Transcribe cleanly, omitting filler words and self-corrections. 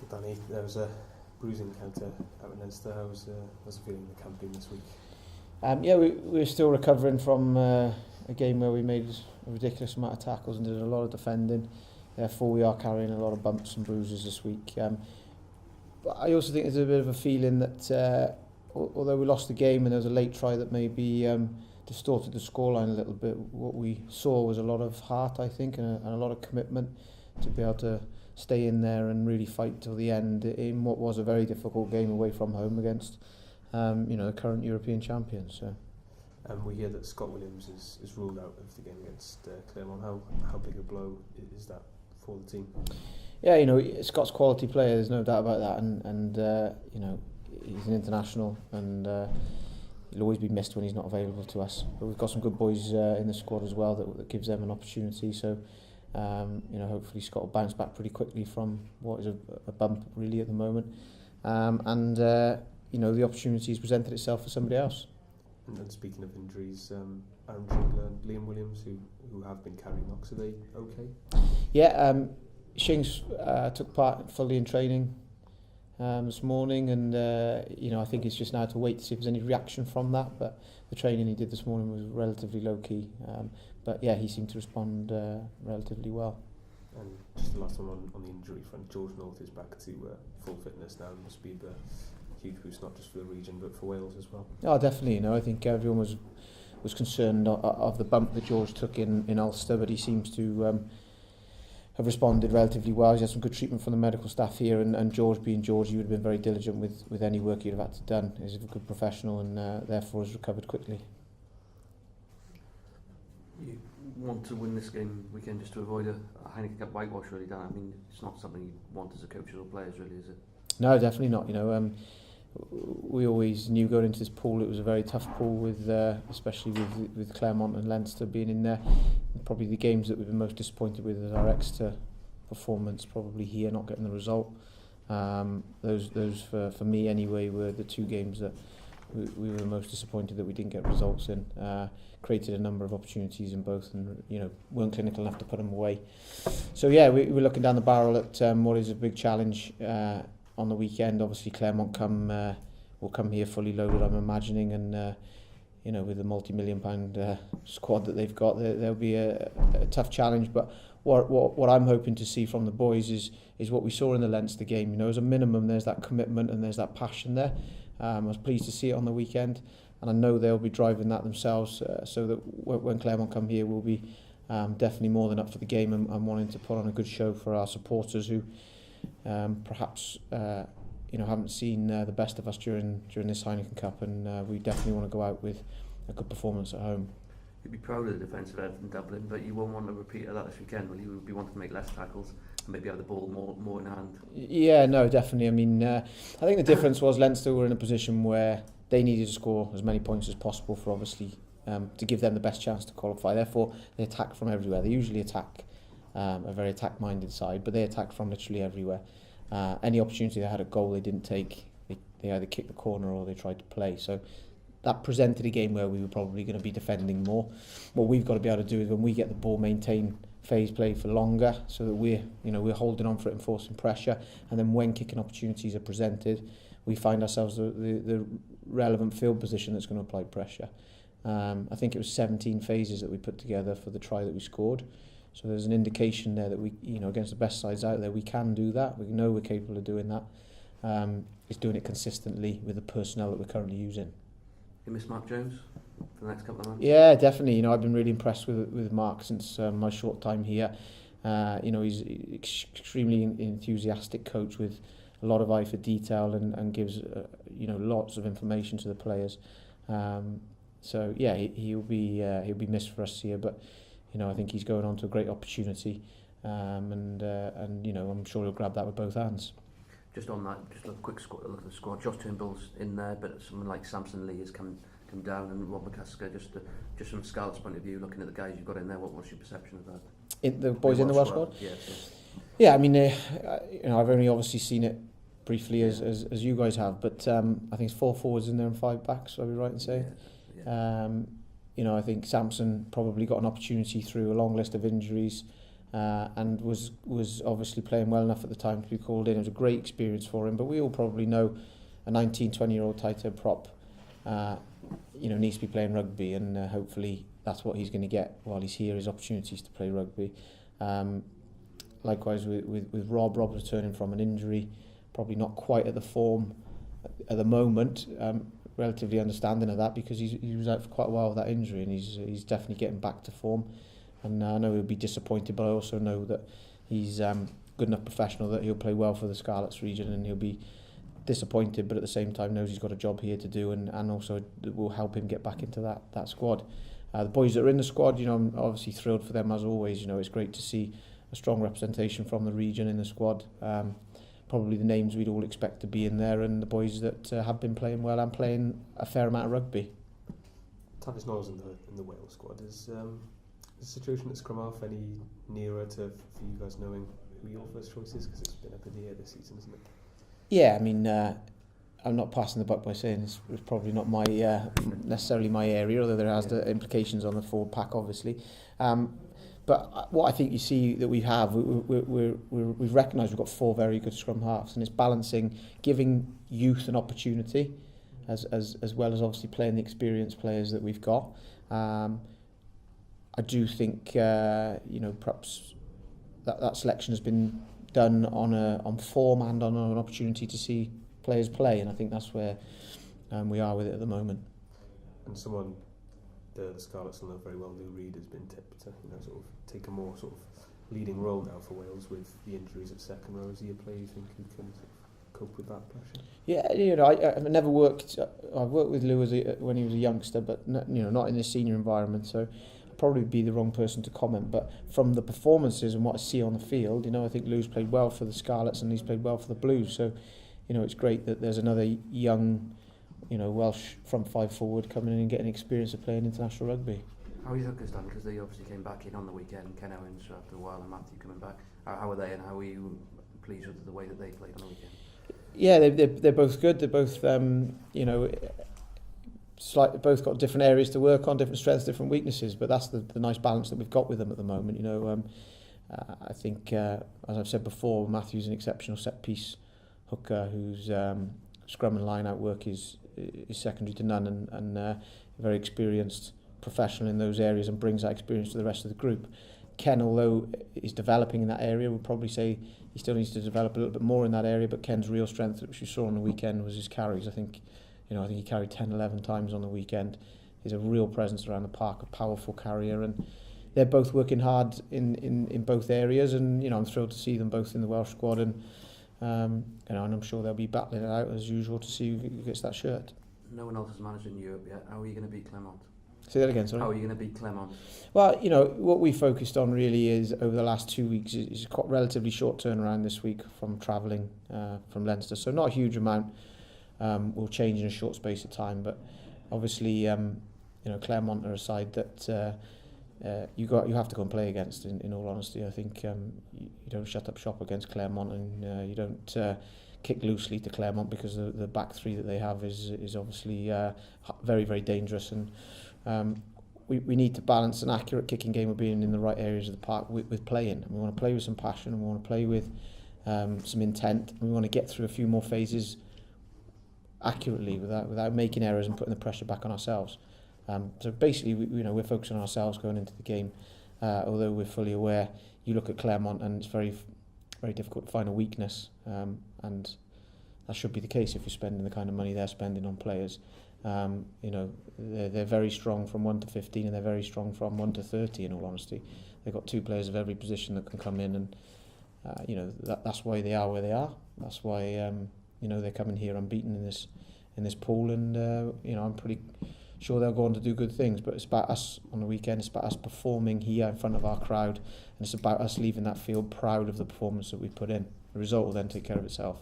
Danny, there was a bruising encounter out in Leinster. How was the feeling in the campaign this week? We're still recovering from a game where we made a ridiculous amount of tackles and did a lot of defending. Therefore, we are carrying a lot of bumps and bruises this week. But I also think there's a bit of a feeling that although we lost the game and there was a late try that maybe distorted the scoreline a little bit, what we saw was a lot of heart, I think, and a lot of commitment to be able to stay in there and really fight till the end in what was a very difficult game away from home against the current European champions. So. We hear that Scott Williams is ruled out of the game against Clermont. How big a blow is that for the team? Yeah, Scott's a quality player, there's no doubt about that, and he's an international, and he'll always be missed when he's not available to us. But we've got some good boys in the squad as well that gives them an opportunity. So, hopefully Scott will bounce back pretty quickly from what is a bump really at the moment, the opportunity's presented itself for somebody else. And speaking of injuries, Aaron Trigler and Liam Williams, who have been carrying knocks, are they okay? Yeah, Shings took part fully in training this morning, and I think it's just now to wait to see if there's any reaction from that. But the training he did this morning was relatively low key. But yeah, he seemed to respond relatively well. And just the last one on the injury front, George North is back to full fitness now. It must be the huge boost not just for the region but for Wales as well. Oh, definitely. I think everyone was concerned of the bump that George took in Ulster, but he seems to have responded relatively well. He's had some good treatment from the medical staff here, and George, being George, he would have been very diligent with any work he'd have had to done. He's a good professional and therefore has recovered quickly. You want to win this game weekend just to avoid a Heineken Cup whitewash, really, Dan? I mean, it's not something you want as a coach or players, really, is it? No, definitely not. We always knew going into this pool it was a very tough pool, with especially with Clermont and Leinster being in there. Probably the games that we've been most disappointed with is our Exeter performance, probably here not getting the result. Those for me anyway were the two games that we were most disappointed that we didn't get results in. Created a number of opportunities in both, and weren't clinical enough to put them away. So yeah, we're looking down the barrel at what is a big challenge on the weekend. Obviously Clermont will come here fully loaded, I'm imagining, and with the multi-million-pound squad that they've got, there'll be a tough challenge. But what I'm hoping to see from the boys is what we saw in the Leinster game. As a minimum, there's that commitment and there's that passion there. I was pleased to see it on the weekend, and I know they'll be driving that themselves, so that when Clermont come here, we'll be definitely more than up for the game and wanting to put on a good show for our supporters who perhaps haven't seen the best of us during this Heineken Cup, and we definitely want to go out with a good performance at home. You'd be proud of the defensive effort in Dublin, but you won't want to repeat that this weekend, will you? You'd be wanting to make less tackles and maybe have the ball more in hand. Yeah, no, definitely. I mean, I think the difference was Leinster were in a position where they needed to score as many points as possible for obviously to give them the best chance to qualify. Therefore, they attack from everywhere. They usually attack a very attack-minded side, but they attack from literally everywhere. Any opportunity they had a goal they didn't take, they either kicked the corner or they tried to play. So that presented a game where we were probably going to be defending more. What we've got to be able to do is when we get the ball, maintain phase play for longer, so that we're holding on for it and forcing pressure. And then when kicking opportunities are presented, we find ourselves the relevant field position that's going to apply pressure. I think it was 17 phases that we put together for the try that we scored. So there's an indication there that we, against the best sides out there, we can do that. We know we're capable of doing that. It's doing it consistently with the personnel that we're currently using. You miss Mark Jones for the next couple of months? Yeah, definitely. I've been really impressed with Mark since my short time here. He's an extremely enthusiastic coach with a lot of eye for detail and gives lots of information to the players. So yeah, he'll be missed for us here, but I think he's going on to a great opportunity, and I'm sure he'll grab that with both hands. Just on that, just a quick look at the squad. Josh Turnbull's in there, but someone like Samson Lee has come down, and Rob McCusker. Just from Scarlets' point of view, looking at the guys you've got in there, what's your perception of that? The boys in the Welsh squad? Yeah. Yeah, I mean, I've only obviously seen it briefly as you guys have, but I think it's 4 forwards in there and 5 backs. Are we right in saying? Yeah. I think Samson probably got an opportunity through a long list of injuries. and was obviously playing well enough at the time to be called in. It was a great experience for him, but we all probably know a 19, 20-year-old tight end prop needs to be playing rugby, and hopefully that's what he's going to get while he's here, his opportunities to play rugby. Likewise with Rob returning from an injury, probably not quite at the form at the moment, relatively understanding of that because he was out for quite a while with that injury, and he's definitely getting back to form. And I know he'll be disappointed, but I also know that he's good enough professional that he'll play well for the Scarlets region, and he'll be disappointed, but at the same time knows he's got a job here to do, and also it will help him get back into that squad. The boys that are in the squad, I'm obviously thrilled for them as always. It's great to see a strong representation from the region in the squad. Probably the names we'd all expect to be in there, and the boys that have been playing well and playing a fair amount of rugby. Tavis Knowles in the Wales squad. Is the situation at Clermont any nearer to for you guys knowing who your first choice is? Because it's been up in the air this season, isn't it? Yeah, I mean, I'm not passing the buck by saying it's probably not my necessarily my area, although there has the implications on the forward pack, obviously. But what I think you see that we have, we've recognised we've got 4 very good scrum halves, and it's balancing giving youth an opportunity, as well as obviously playing the experienced players that we've got. I do think perhaps that selection has been done on form and on an opportunity to see players play, and I think that's where we are with it at the moment. And someone the Scarlets will know very well, Lou Reed, has been tipped to sort of take a more sort of leading role now for Wales with the injuries at second row. Is he a player you think who can sort of cope with that pressure? Yeah, I've never worked. I've worked with Lou when he was a youngster, but not in the senior environment. So I'd probably be the wrong person to comment. But from the performances and what I see on the field, I think Lou's played well for the Scarlets and he's played well for the Blues. So it's great that there's another young, Welsh front 5 forward coming in and getting experience of playing international rugby. How are you looking, Stan? Because they obviously came back in on the weekend, Ken Owens after a while and Matthew coming back. How are they, and how are you pleased with the way that they played on the weekend? Yeah, they're both good. They're both, both got different areas to work on, different strengths, different weaknesses. But that's the nice balance that we've got with them at the moment. I think, as I've said before, Matthew's an exceptional set-piece hooker whose scrum and line-out work is secondary to none, and very experienced professional in those areas and brings that experience to the rest of the group. Ken, although is developing in that area, would probably say he still needs to develop a little bit more in that area, but Ken's real strength, which you saw on the weekend, was his carries. I think he carried 10, 11 times on the weekend. He's a real presence around the park, a powerful carrier, and they're both working hard in both areas, and I'm thrilled to see them both in the Welsh squad, and and I'm sure they'll be battling it out as usual to see who gets that shirt. No one else has managed in Europe yet. How are you going to beat Clermont? Say that again, sorry. How are you going to beat Clermont? Well, what we focused on really is over the last 2 weeks is quite relatively short turnaround this week from travelling from Leinster. So not a huge amount will change in a short space of time. But obviously, Clermont are a side that you have to go and play against. In all honesty, I think you don't shut up shop against Clermont, and you don't kick loosely to Clermont, because the back three that they have is obviously very, very dangerous, and we need to balance an accurate kicking game of being in the right areas of the park with playing. And we want to play with some passion, and we want to play with some intent, and we want to get through a few more phases accurately without making errors and putting the pressure back on ourselves. So basically, we're focusing on ourselves going into the game, although we're fully aware. You look at Clermont, and it's very, very difficult to find a weakness, and that should be the case if you're spending the kind of money they're spending on players. They're very strong from 1 to 15, and they're very strong from 1 to 30. In all honesty, they've got 2 players of every position that can come in, and that's why they are where they are. That's why they're coming here unbeaten in this pool, and I'm pretty sure they'll go on to do good things. But it's about us on the weekend. It's about us performing here in front of our crowd, and it's about us leaving that field proud of the performance that we put in. The result will then take care of itself.